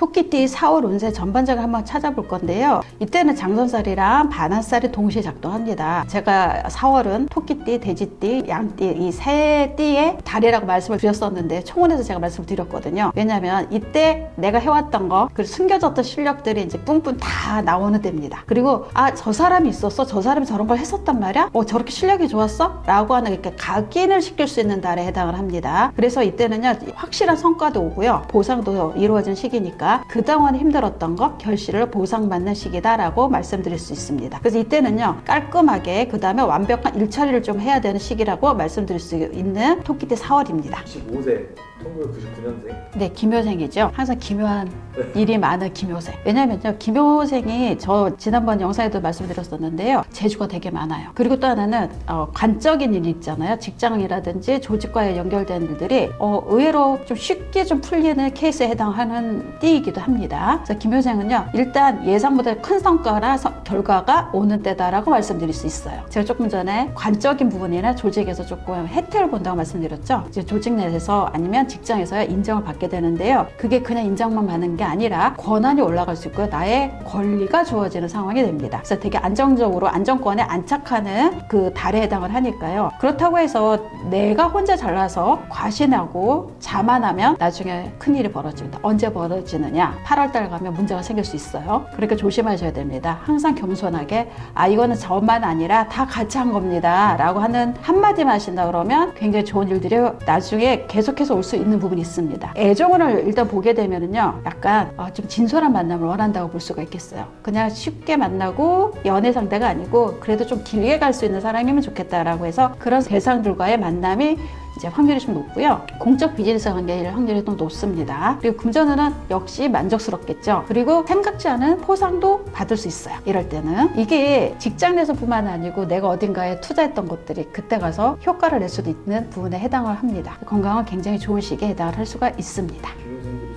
토끼띠 4월 운세 전반적으로 한번 찾아볼 건데요. 이때는 장선살이랑 반한살이 동시에 작동합니다. 제가 4월은 토끼띠, 돼지띠, 양띠 이 세 띠의 달이라고 말씀을 드렸었는데 총론해서 제가 말씀을 드렸거든요. 왜냐하면 이때 내가 해왔던 거 그리고 숨겨졌던 실력들이 이제 뿜뿜 다 나오는 때입니다. 그리고 저 사람이 있었어? 저 사람이 저런 걸 했었단 말이야? 저렇게 실력이 좋았어? 라고 하는 이렇게 각인을 시킬 수 있는 달에 해당을 합니다. 그래서 이때는요 확실한 성과도 오고요. 보상도 이루어진 시기니까 그동안 힘들었던 거 결실을 보상받는 시기다라고 말씀드릴 수 있습니다. 그래서 이때는요 깔끔하게 그 다음에 완벽한 일처리를 좀 해야 되는 시기라고 말씀드릴 수 있는 토끼띠 4월입니다. 15세 1999년생. 네, 기묘생이죠. 항상 기묘한 일이 많은 기묘생. 왜냐면요, 기묘생이 저 지난번 영상에도 말씀드렸었는데요. 재주가 되게 많아요. 그리고 또 하나는 관적인 일이 있잖아요. 직장이라든지 조직과에 연결된 일들이 의외로 좀 쉽게 좀 풀리는 케이스에 해당하는 띠이기도 합니다. 그래서 기묘생은요, 일단 예상보다 큰 성과나 결과가 오는 때다라고 말씀드릴 수 있어요. 제가 조금 전에 관적인 부분이나 조직에서 조금 혜택을 본다고 말씀드렸죠. 이제 조직 내에서 아니면 직장에서야 인정을 받게 되는데요. 그게 그냥 인정만 받는 게 아니라 권한이 올라갈 수 있고요. 나의 권리가 주어지는 상황이 됩니다. 그래서 되게 안정적으로 안정권에 안착하는 그 달에 해당을 하니까요. 그렇다고 해서 내가 혼자 잘나서 과신하고 자만하면 나중에 큰일이 벌어집니다. 언제 벌어지느냐? 8월달 가면 문제가 생길 수 있어요. 그러니까 조심하셔야 됩니다. 항상 겸손하게 이거는 저만 아니라 다 같이 한 겁니다. 라고 하는 한마디만 하신다 그러면 굉장히 좋은 일들이 나중에 계속해서 올 수 있는 부분이 있습니다. 애정을 일단 보게 되면은요, 약간 좀 진솔한 만남을 원한다고 볼 수가 있겠어요. 그냥 쉽게 만나고 연애 상대가 아니고 그래도 좀 길게 갈 수 있는 사람이면 좋겠다라고 해서 그런 대상들과의 만남이 이제 확률이 좀 높고요. 공적 비즈니스 관계일 확률이 좀 높습니다. 그리고 금전운은 역시 만족스럽겠죠. 그리고 생각지 않은 포상도 받을 수 있어요. 이럴 때는 이게 직장 내에서뿐만 아니고 내가 어딘가에 투자했던 것들이 그때 가서 효과를 낼 수도 있는 부분에 해당을 합니다. 건강은 굉장히 좋은 시기에 해당을 할 수가 있습니다. 기묘생들이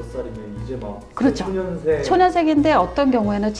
25살이면 이제 막 그렇죠. 초년생인데 어떤 경우에는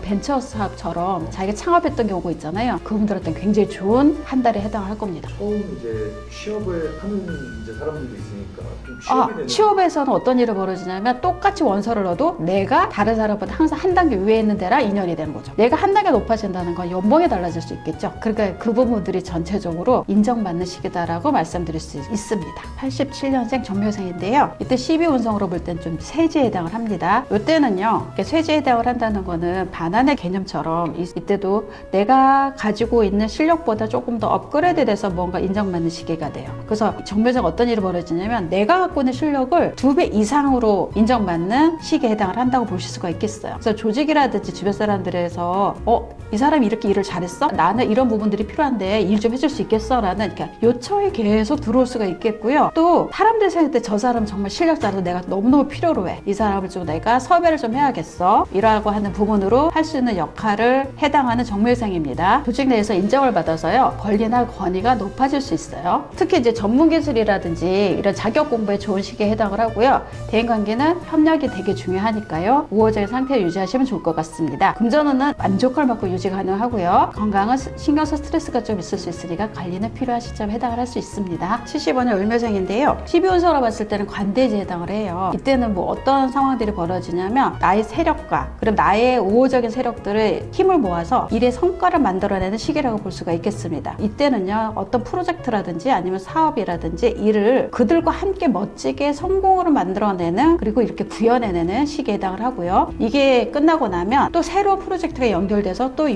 벤처 사업처럼 자기가 창업했던 경우가 있잖아요. 그분들한테는 굉장히 좋은 한 달에 해당할 겁니다. 처음 이제 취업을 하는 이제 사람들도 있으니까 좀 취업이 되는. 취업에서는 어떤 일이 벌어지냐면 똑같이 원서를 넣어도 내가 다른 사람보다 항상 한 단계 위에 있는 데라 인연이 되는 거죠. 내가 한 단계 높아진다는 건 연봉이 달라질 수 있겠죠. 그러니까 그 부분들이 전체적으로 인정받는 시기다라고 말씀드릴 수 있습니다. 87년생 전묘생인데요. 이때 12운성으로 볼 땐 좀 세지에 해당을 합니다. 이때는요, 세지에 해당을 한다는 거는 반환의 개념처럼 이때도 내가 가지고 있는 실력보다 조금 더 업그레이드 돼서 뭔가 인정받는 시기가 돼요. 그래서 정묘생 어떤 일이 벌어지냐면 내가 갖고 있는 실력을 2배 이상으로 인정받는 시기에 해당을 한다고 보실 수가 있겠어요. 그래서 조직이라든지 주변 사람들에서 이 사람이 이렇게 일을 잘했어? 나는 이런 부분들이 필요한데 일 좀 해줄 수 있겠어? 라는 요청이 계속 들어올 수가 있겠고요. 또 사람들 생각할 때 저 사람 정말 실력 잘해서 내가 너무너무 필요로 해. 이 사람을 좀 내가 섭외를 좀 해야겠어. 이라고 하는 부분으로 할 수 있는 역할을 해당하는 정묘생입니다. 조직 내에서 인정을 받아서요. 권리나 권위가 높아질 수 있어요. 특히 이제 전문기술이라든지 이런 자격 공부에 좋은 시기에 해당을 하고요. 대인관계는 협력이 되게 중요하니까요. 우호적인 상태를 유지하시면 좋을 것 같습니다. 금전운은 만족할 만큼 유지 가능하고요. 건강은 신경써 스트레스가 좀 있을 수 있으니까 관리는 필요한 시점에 해당을 할 수 있습니다. 75년 을묘생인데요. 12운서로 봤을 때는 관대지에 해당을 해요. 이때는 뭐 어떤 상황들이 벌어지냐면 나의 세력과 그리고 나의 우호적인 세력들을 힘을 모아서 일의 성과를 만들어내는 시기라고 볼 수가 있겠습니다. 이때는요, 어떤 프로젝트라든지 아니면 사업이라든지 일을 그들과 함께 멋지게 성공으로 만들어내는 그리고 이렇게 구현해내는 시기에 해당을 하고요. 이게 끝나고 나면 또 새로운 프로젝트가 연결돼서 또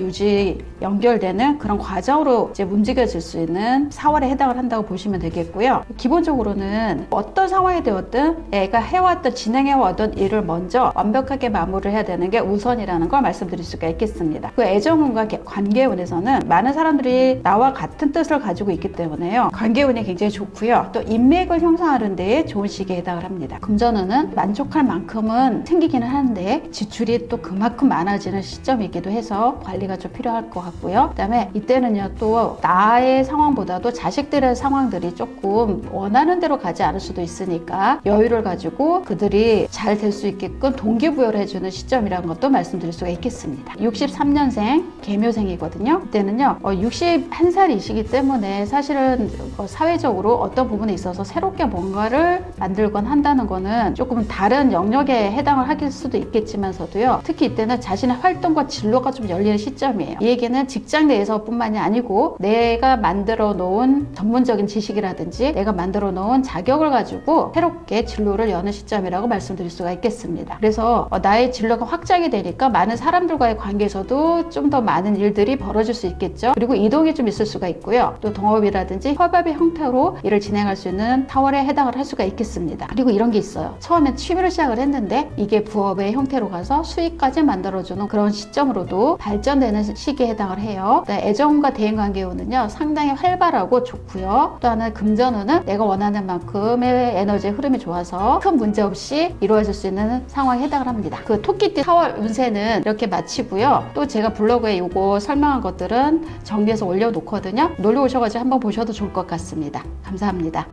연결되는 그런 과정으로 이제 움직여질 수 있는 4월에 해당을 한다고 보시면 되겠고요. 기본적으로는 어떤 상황이 되었든 내가 해왔던 진행해왔던 일을 먼저 완벽하게 마무리를 해야 되는 게 우선이라는 걸 말씀드릴 수가 있겠습니다. 그 애정운과 관계운에서는 많은 사람들이 나와 같은 뜻을 가지고 있기 때문에요. 관계운이 굉장히 좋고요. 또 인맥을 형성하는 데에 좋은 시기에 해당을 합니다. 금전운은 만족할 만큼은 생기기는 하는데 지출이 또 그만큼 많아지는 시점이기도 해서 관리가 좀 필요할 것 같고요. 그 다음에 이때는요, 또 나의 상황보다도 자식들의 상황들이 조금 원하는 대로 가지 않을 수도 있으니까 여유를 가지고 그들이 일들이 잘 될 수 있게끔 동기부여를 해주는 시점이라는 것도 말씀드릴 수가 있겠습니다. 63년생 계묘생이거든요. 그때는요 61살이시기 때문에 사실은 사회적으로 어떤 부분에 있어서 새롭게 뭔가를 만들건 한다는 거는 조금 다른 영역에 해당을 하길 수도 있겠지만서도요, 특히 이때는 자신의 활동과 진로가 좀 열리는 시점이에요. 이 얘기는 직장 내에서 뿐만이 아니고 내가 만들어 놓은 전문적인 지식이라든지 내가 만들어 놓은 자격을 가지고 새롭게 진로를 여는 시점이라고 말씀드릴 수가 있겠습니다. 그래서 나의 진로가 확장이 되니까 많은 사람들과의 관계에서도 좀 더 많은 일들이 벌어질 수 있겠죠. 그리고 이동이 좀 있을 수가 있고요. 또 동업이라든지 협업의 형태로 일을 진행할 수 있는 타월에 해당을 할 수가 있겠습니다. 그리고 이런 게 있어요. 처음엔 취미로 시작을 했는데 이게 부업의 형태로 가서 수익까지 만들어주는 그런 시점으로도 발전되는 시기에 해당을 해요. 애정과 대인관계운은요 상당히 활발하고 좋고요. 또 하나는 금전운은 내가 원하는 만큼의 에너지의 흐름이 좋아서 큰 문제 없이 이루어질 수 있는 상황에 해당을 합니다. 그 토끼띠 4월 운세는 이렇게 마치고요. 또 제가 블로그에 이거 설명한 것들은 정리해서 올려놓거든요. 놀러 오셔가지고 한번 보셔도 좋을 것 같습니다. 감사합니다.